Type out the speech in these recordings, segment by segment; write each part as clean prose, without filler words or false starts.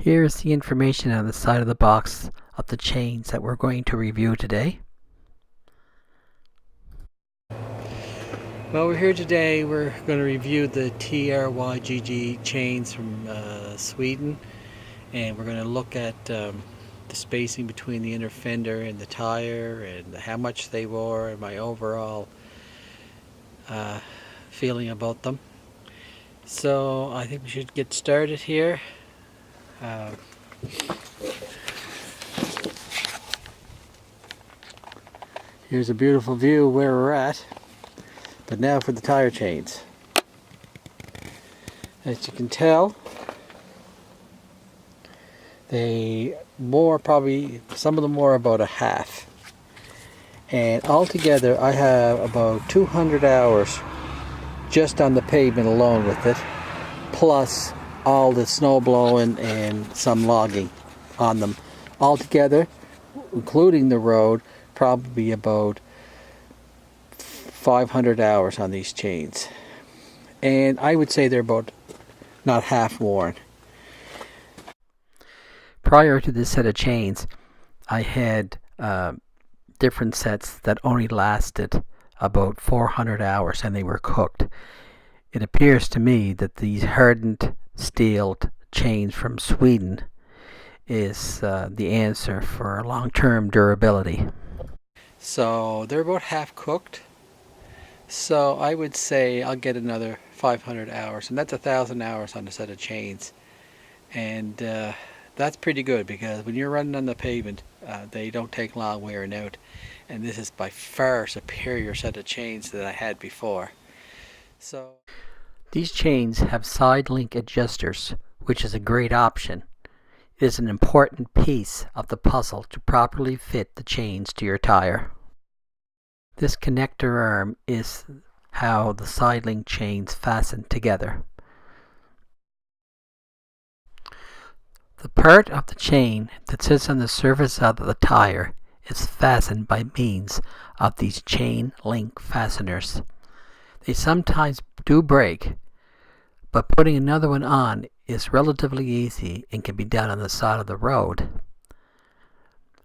Here's the information on the side of the box of the chains that we're going to review today. Well, we're here today. We're going to review the Trygg chains from Sweden, and we're going to look at the spacing between the inner fender and the tire, and how much they wore, and my overall feeling about them. So I think we should get started here. Here's a beautiful view of where we're at. But now for the tire chains. As you can tell, they more probably, some of them more about a half. And altogether I have about 200 hours just on the pavement alone with it, plus all the snow blowing and some logging on them. Altogether, including the road, probably about 500 hours on these chains. And I would say they're about not half worn. Prior to this set of chains, I had different sets that only lasted about 400 hours and they were cooked. It appears to me that these hardened steel chains from Sweden is the answer for long-term durability. So they're about half cooked. So I would say I'll get another 500 hours, and that's 1,000 hours on a set of chains. And that's pretty good, because when you're running on the pavement, they don't take long wearing out. And this is by far a superior set of chains that I had before. So these chains have side link adjusters, which is a great option. It is an important piece of the puzzle to properly fit the chains to your tire. This connector arm is how the side link chains fasten together. The part of the chain that sits on the surface of the tire is fastened by means of these chain link fasteners. They sometimes do break, but putting another one on is relatively easy and can be done on the side of the road.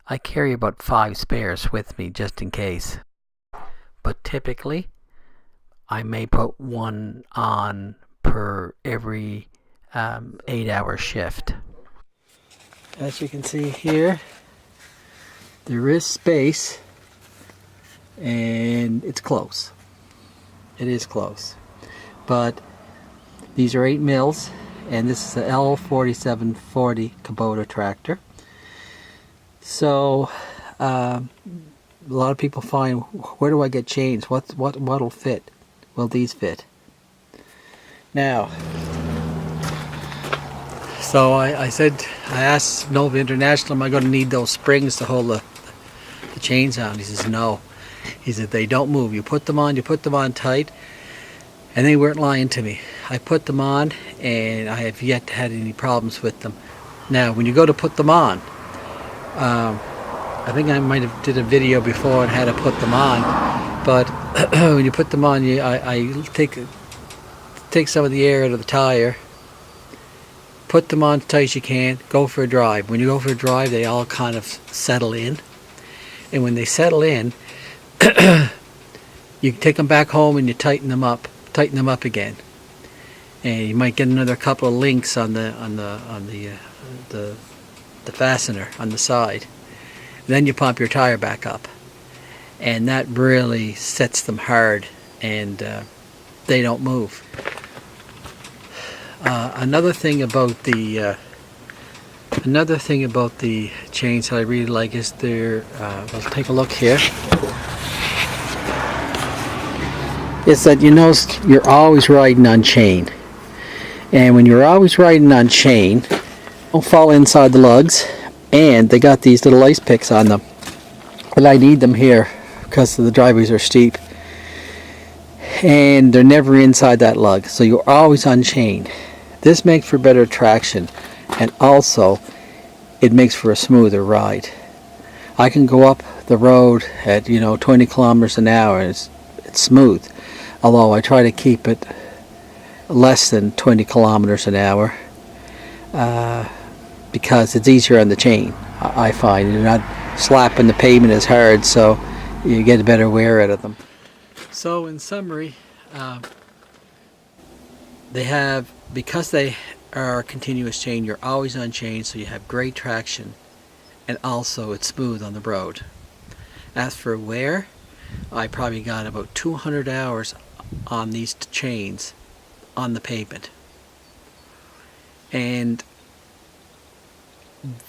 I carry about 5 spares with me just in case. But typically, I may put one on per every 8-hour shift. As you can see here, there is space, and it's close. It is close. But these are 8 mils, and this is an L4740 Kubota tractor. So, a lot of people find, where do I get chains? What'll fit? Well, these fit. Now, so I asked Nova International, am I going to need those springs to hold the chains on? He says no. He said they don't move. You put them on tight, and they weren't lying to me. I put them on, and I have yet to have any problems with them. Now, when you go to put them on, I think I might have did a video before on how to put them on, but when you put them on, I take some of the air out of the tire, put them on as tight as you can, go for a drive. When you go for a drive, they all kind of settle in, and when they settle in, you take them back home and you tighten them up again, and you might get another couple of links on the fastener on the side. Then you pump your tire back up, and that really sets them hard, and they don't move. Another thing about the chains that I really like is their. Let's take a look here. Is that you're always riding on chain, and when you're always riding on chain, don't fall inside the lugs. And they got these little ice picks on them, but I need them here because the driveways are steep, and they're never inside that lug, so you're always on chain. This makes for better traction, and also it makes for a smoother ride. I can go up the road at 20 kilometers an hour, and it's smooth, although I try to keep it less than 20 kilometers an hour. because it's easier on the chain. I find you're not slapping the pavement as hard, so you get a better wear out of them. So in summary, because they are a continuous chain, you're always on chain, so you have great traction, and also it's smooth on the road. As for wear, I probably got about 200 hours on these chains on the pavement, and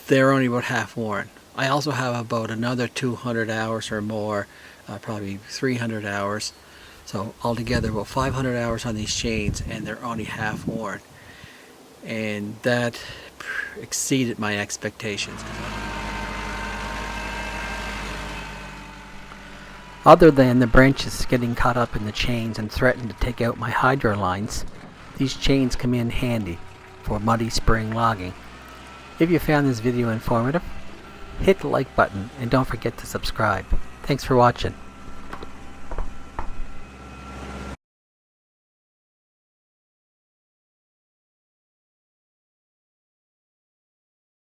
they're only about half worn. I also have about another 200 hours or more, probably 300 hours, so altogether about 500 hours on these chains, and they're only half worn, and that exceeded my expectations. Other than the branches getting caught up in the chains and threatening to take out my hydro lines, these chains come in handy for muddy spring logging. If you found this video informative, hit the like button and don't forget to subscribe. Thanks for watching.